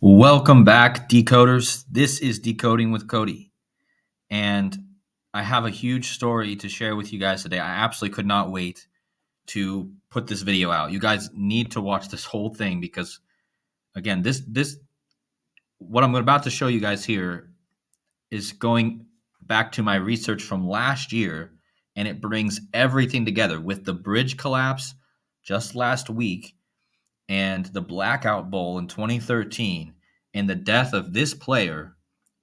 Welcome back, decoders. This is Decoding with Cody. And I have a huge story to share with you guys today. I absolutely could not wait to put this video out. You guys need to watch this whole thing because again, this what I'm about to show you guys here is going back to my research from last year, and it brings everything together with the bridge collapse just last week and the Blackout Bowl in 2013 and the death of this player.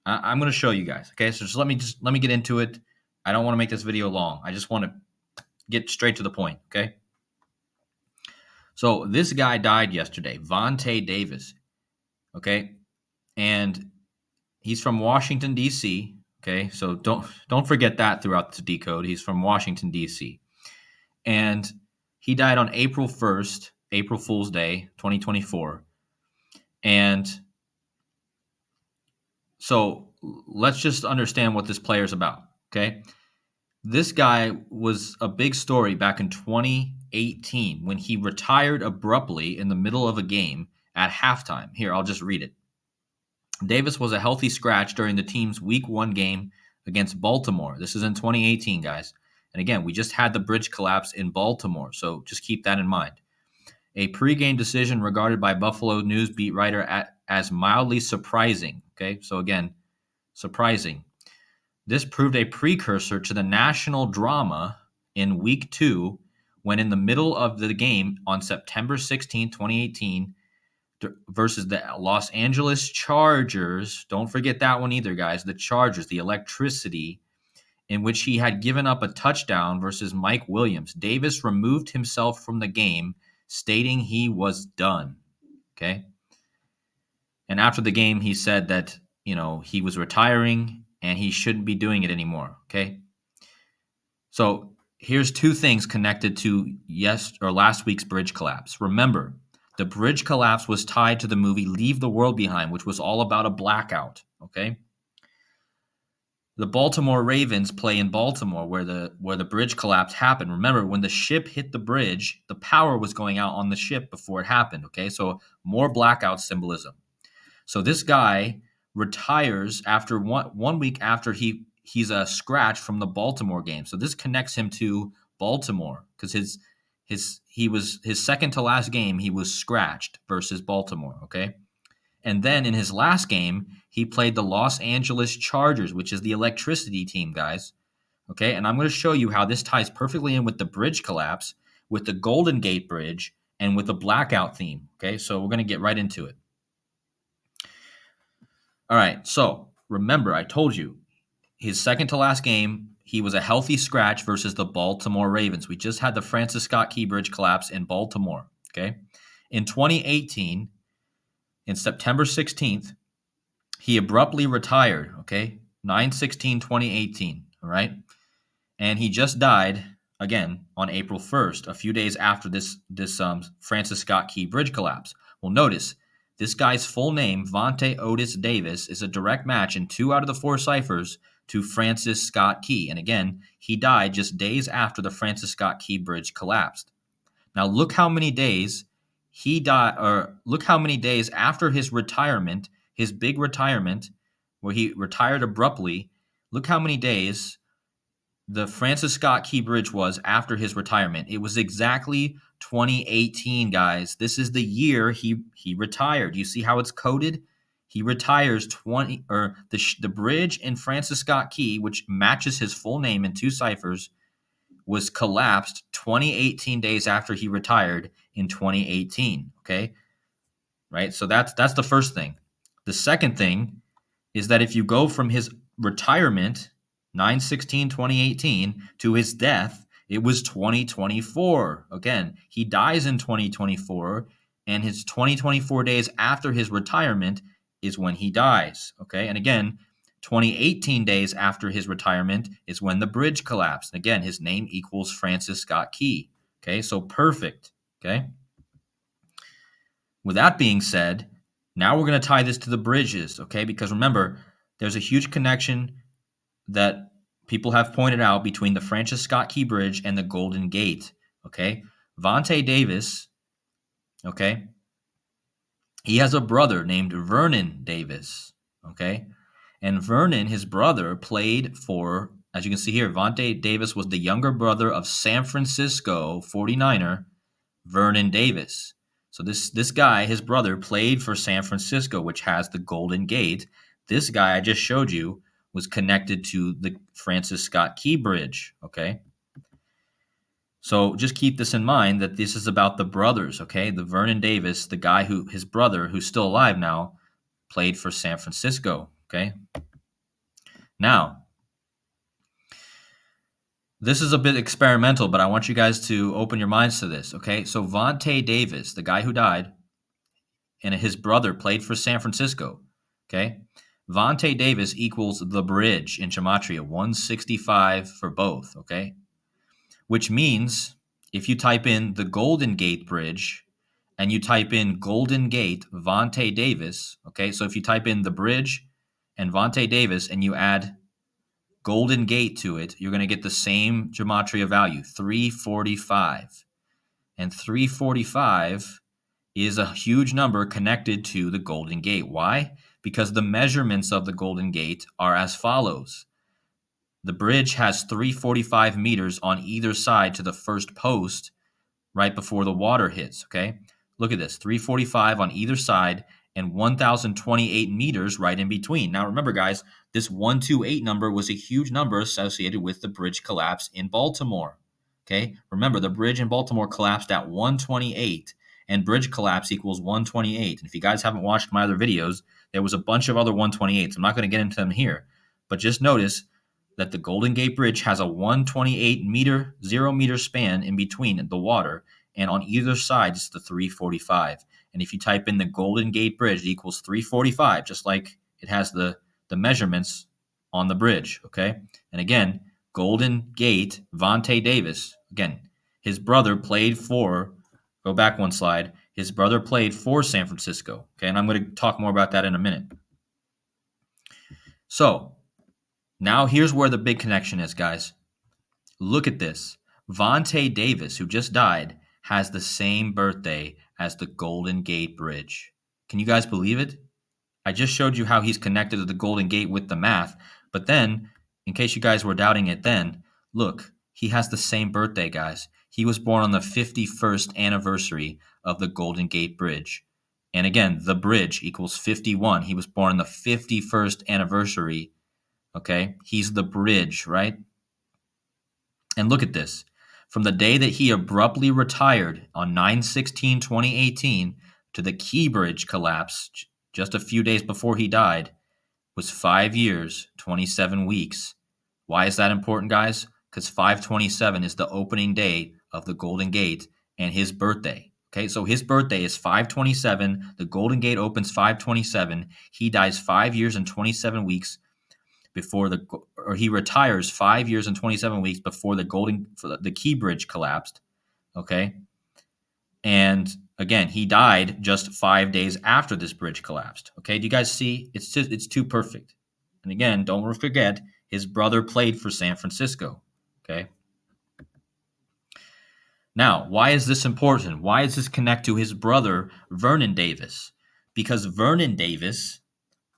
I'm going to show you guys. Okay, so let me get into it. I don't want to make this video long. I just want to get straight to the point. Okay, so this guy died yesterday, Vontae Davis. Okay, and he's from Washington D.C. Okay, so don't forget that throughout the decode. He's from Washington D.C. and he died on April 1st, April Fool's Day, 2024. And so let's just understand what this player is about, okay? This guy was a big story back in 2018 when he retired abruptly in the middle of a game at halftime. Here, I'll just read it. Davis was a healthy scratch during the team's Week 1 game against Baltimore. This is in 2018, guys. And again, we just had the bridge collapse in Baltimore, so just keep that in mind. A pregame decision regarded by Buffalo News beat writer as mildly surprising. Okay, so again, surprising. This proved a precursor to the national drama in Week 2 when in the middle of the game on September 16, 2018, versus the Los Angeles Chargers, don't forget that one either, guys, the Chargers, the electricity, in which he had given up a touchdown versus Mike Williams. Davis removed himself from the game, stating he was done. Okay. And after the game, he said that, he was retiring and he shouldn't be doing it anymore. Okay. So here's two things connected to last week's bridge collapse. Remember, the bridge collapse was tied to the movie Leave the World Behind, which was all about a blackout. Okay. The Baltimore Ravens play in Baltimore where the bridge collapse happened. Remember, when the ship hit the bridge, the power was going out on the ship before it happened. Okay, so more blackout symbolism. So this guy retires after one week after he's a scratch from the Baltimore game. So this connects him to Baltimore because his second to last game he was scratched versus Baltimore. Okay. And then in his last game, he played the Los Angeles Chargers, which is the electricity team, guys. Okay, and I'm going to show you how this ties perfectly in with the bridge collapse, with the Golden Gate Bridge, and with the blackout theme. Okay, so we're going to get right into it. All right, so remember, I told you, his second to last game, he was a healthy scratch versus the Baltimore Ravens. We just had the Francis Scott Key Bridge collapse in Baltimore. Okay, in 2018, in September 16th, he abruptly retired, okay? 9/16/2018, all right? And he just died, again, on April 1st, a few days after this Francis Scott Key Bridge collapse. Well, notice, this guy's full name, Vontae Otis Davis, is a direct match in 2 out of the 4 ciphers to Francis Scott Key. And again, he died just days after the Francis Scott Key Bridge collapsed. Now, look how many days look how many days after his retirement, his big retirement, where he retired abruptly, look how many days the Francis Scott Key Bridge was after his retirement. It was exactly 2018, guys. This is the year he retired. You see how it's coded? He retires the bridge in Francis Scott Key, which matches his full name in 2 ciphers, was collapsed 18 days after he retired in 2018. Okay. Right. So that's the first thing. The second thing is that if you go from his retirement, 9/16/2018, to his death, it was 2024. Again, he dies in 2024, and his 2024 days after his retirement is when he dies. Okay. And again, 2018 days after his retirement is when the bridge collapsed. Again, his name equals Francis Scott Key. Okay, so perfect. Okay. With that being said, now we're going to tie this to the bridges. Okay, because remember, there's a huge connection that people have pointed out between the Francis Scott Key Bridge and the Golden Gate. Okay, Vontae Davis. Okay, He has a brother named Vernon Davis, okay? And Vernon, his brother, played for, as you can see here, Vontae Davis was the younger brother of San Francisco 49er Vernon Davis. So this guy, his brother, played for San Francisco, which has the Golden Gate. This guy I just showed you was connected to the Francis Scott Key Bridge, okay? So just keep this in mind that this is about the brothers, okay? The Vernon Davis, the guy who, his brother, who's still alive now, played for San Francisco, okay? Now, this is a bit experimental, but I want you guys to open your minds to this, okay? So Vontae Davis, the guy who died, and his brother played for San Francisco, okay? Vontae Davis equals the bridge in gematria, 165 for both, okay? Which means if you type in the Golden Gate Bridge and you type in Golden Gate Vontae Davis, okay? So if you type in the bridge and Vontae Davis and you add Golden Gate to it, you're going to get the same gematria value, 345. And 345 is a huge number connected to the Golden Gate. Why? Because the measurements of the Golden Gate are as follows. The bridge has 345 meters on either side to the first post right before the water hits, okay? Look at this, 345 on either side and 1,028 meters right in between. Now remember, guys, this 128 number was a huge number associated with the bridge collapse in Baltimore, okay? Remember, the bridge in Baltimore collapsed at 128, and bridge collapse equals 128. And if you guys haven't watched my other videos, there was a bunch of other 128s. I'm not going to get into them here, but just notice that the Golden Gate Bridge has a 128 meter, 0 meter span in between the water, and on either side is the 345. And if you type in the Golden Gate Bridge, it equals 345, just like it has the measurements on the bridge, okay? And again, Golden Gate, Vontae Davis, again, his brother played for, go back one slide, his brother played for San Francisco, okay? And I'm going to talk more about that in a minute. So, now here's where the big connection is, guys. Look at this. Vontae Davis, who just died, has the same birthday as the Golden Gate Bridge. Can you guys believe it? I just showed you how he's connected to the Golden Gate with the math, but then, in case you guys were doubting it then, look, he has the same birthday, guys. He was born on the 51st anniversary of the Golden Gate Bridge. And again, the bridge equals 51. He was born on the 51st anniversary. Okay, he's the bridge, right? And look at this. From the day that he abruptly retired on 9/16/2018 to the Key Bridge collapse just a few days before he died was 5 years, 27 weeks. Why is that important, guys? Because 5/27 is the opening day of the Golden Gate and his birthday. Okay, so his birthday is 5/27. The Golden Gate opens 5/27. He dies 5 years and 27 weeks before he retires 5 years and 27 weeks before the Key Bridge collapsed. Okay. And again, he died just 5 days after this bridge collapsed. Okay. Do you guys see? It's too perfect. And again, don't forget his brother played for San Francisco. Okay. Now, why is this important? Why does this connect to his brother, Vernon Davis? Because Vernon Davis,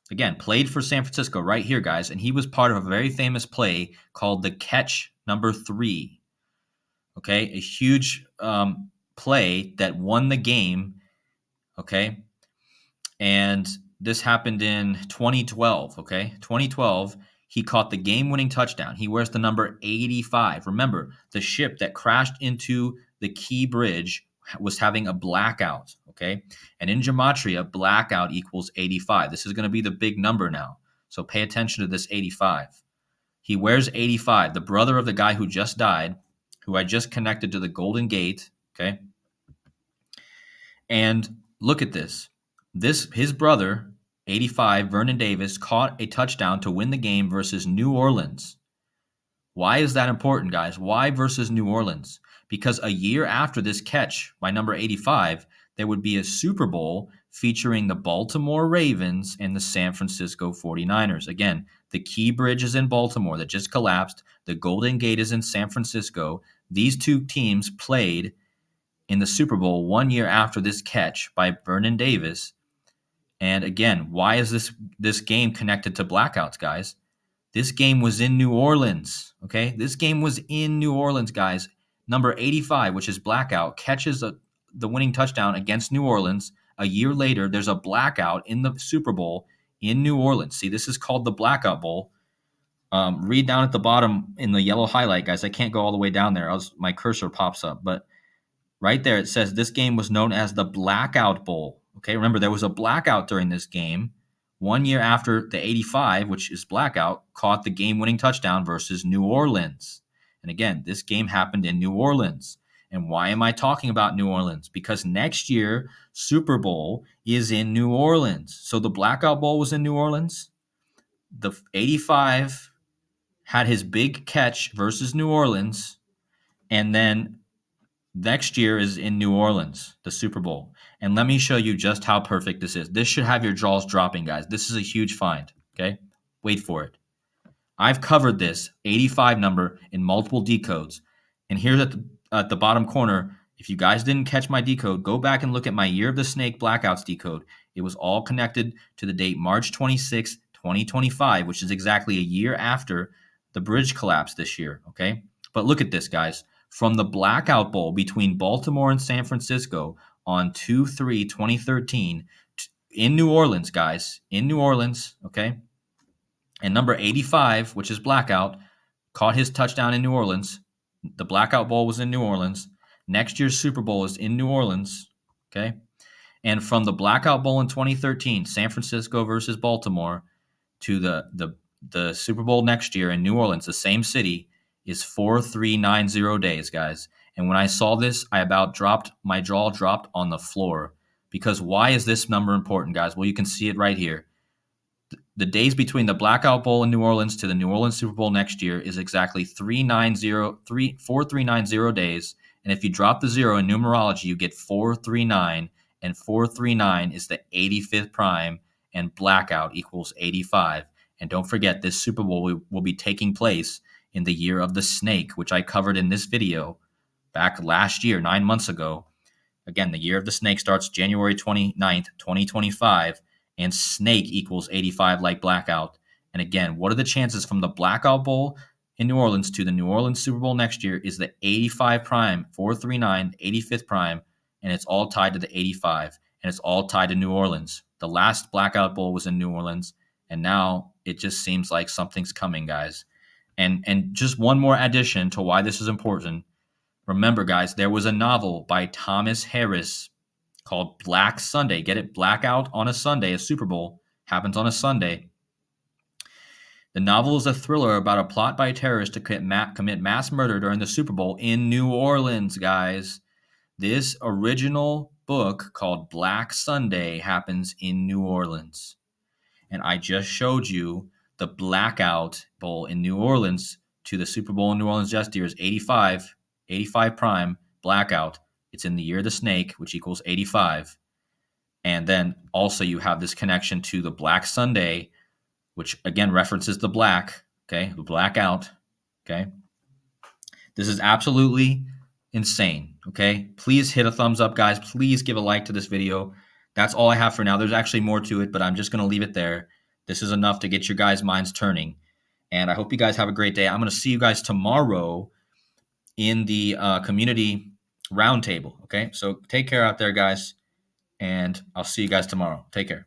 again, played for San Francisco right here, guys, and he was part of a very famous play called The Catch Number 3. Okay, a huge play that won the game, okay? And this happened in 2012, okay? 2012, he caught the game-winning touchdown. He wears the number 85. Remember, the ship that crashed into the Key Bridge was having a blackout, okay? And in gematria, blackout equals 85. This is going to be the big number now. So pay attention to this 85. He wears 85, the brother of the guy who just died, who I just connected to the Golden Gate, okay? And look at this. His brother, 85, Vernon Davis, caught a touchdown to win the game versus New Orleans. Why is that important, guys? Why versus New Orleans? Because a year after this catch by number 85, there would be a Super Bowl featuring the Baltimore Ravens and the San Francisco 49ers. Again, the Key Bridge is in Baltimore that just collapsed. The Golden Gate is in San Francisco. These two teams played in the Super Bowl 1 year after this catch by Vernon Davis. And again, why is this game connected to blackouts, guys? This game was in New Orleans, okay? This game was in New Orleans, guys. Number 85, which is Blackout, catches the winning touchdown against New Orleans. A year later, there's a blackout in the Super Bowl in New Orleans. See, this is called the Blackout Bowl. Read down at the bottom in the yellow highlight, guys. I can't go all the way down there, else my cursor pops up. But right there, it says this game was known as the Blackout Bowl. Okay, remember, there was a blackout during this game 1 year after the 85, which is Blackout, caught the game-winning touchdown versus New Orleans. And again, this game happened in New Orleans. And why am I talking about New Orleans? Because next year, Super Bowl is in New Orleans. So the Blackout Bowl was in New Orleans. The 85 had his big catch versus New Orleans. And then next year is in New Orleans, the Super Bowl. And let me show you just how perfect this is. This should have your jaws dropping, guys. This is a huge find, okay? Wait for it. I've covered this 85 number in multiple decodes. And here's at the bottom corner, if you guys didn't catch my decode, go back and look at my Year of the Snake Blackouts decode. It was all connected to the date March 26, 2025, which is exactly a year after the bridge collapse this year, okay? But look at this, guys. From the Blackout Bowl between Baltimore and San Francisco on 2/3/2013 in New Orleans, guys, in New Orleans, okay? And number 85, which is Blackout, caught his touchdown in New Orleans. The Blackout Bowl was in New Orleans. Next year's Super Bowl is in New Orleans, okay? And from the Blackout Bowl in 2013, San Francisco versus Baltimore, to the Super Bowl next year in New Orleans, the same city, is 4390 days, guys. And when I saw this, my jaw dropped on the floor. Because why is this number important, guys? Well, you can see it right here. The days between the Blackout Bowl in New Orleans to the New Orleans Super Bowl next year is exactly 4390 days. And if you drop the zero in numerology, you get 439. And 439 is the 85th prime, and Blackout equals 85. And don't forget, this Super Bowl will be taking place in the Year of the Snake, which I covered in this video back last year, 9 months ago. Again, the Year of the Snake starts January 29th, 2025, and Snake equals 85 like Blackout. And again, what are the chances from the Blackout Bowl in New Orleans to the New Orleans Super Bowl next year is the 85 prime, 439, 85th prime, and it's all tied to the 85, and it's all tied to New Orleans. The last Blackout Bowl was in New Orleans, and now it just seems like something's coming, guys. And just one more addition to why this is important. Remember, guys, there was a novel by Thomas Harris called Black Sunday. Get it? Blackout on a Sunday. A Super Bowl happens on a Sunday. The novel is a thriller about a plot by terrorists to commit mass murder during the Super Bowl in New Orleans, guys. This original book called Black Sunday happens in New Orleans. And I just showed you the Blackout Bowl in New Orleans to the Super Bowl in New Orleans just year is 85 prime, Blackout. It's in the Year of the Snake, which equals 85. And then also you have this connection to the Black Sunday, which again references the black, okay, the Blackout, okay. This is absolutely insane, okay. Please hit a thumbs up, guys. Please give a like to this video. That's all I have for now. There's actually more to it, but I'm just going to leave it there. This is enough to get your guys' minds turning. And I hope you guys have a great day. I'm going to see you guys tomorrow in the community roundtable, okay? So take care out there, guys, and I'll see you guys tomorrow. Take care.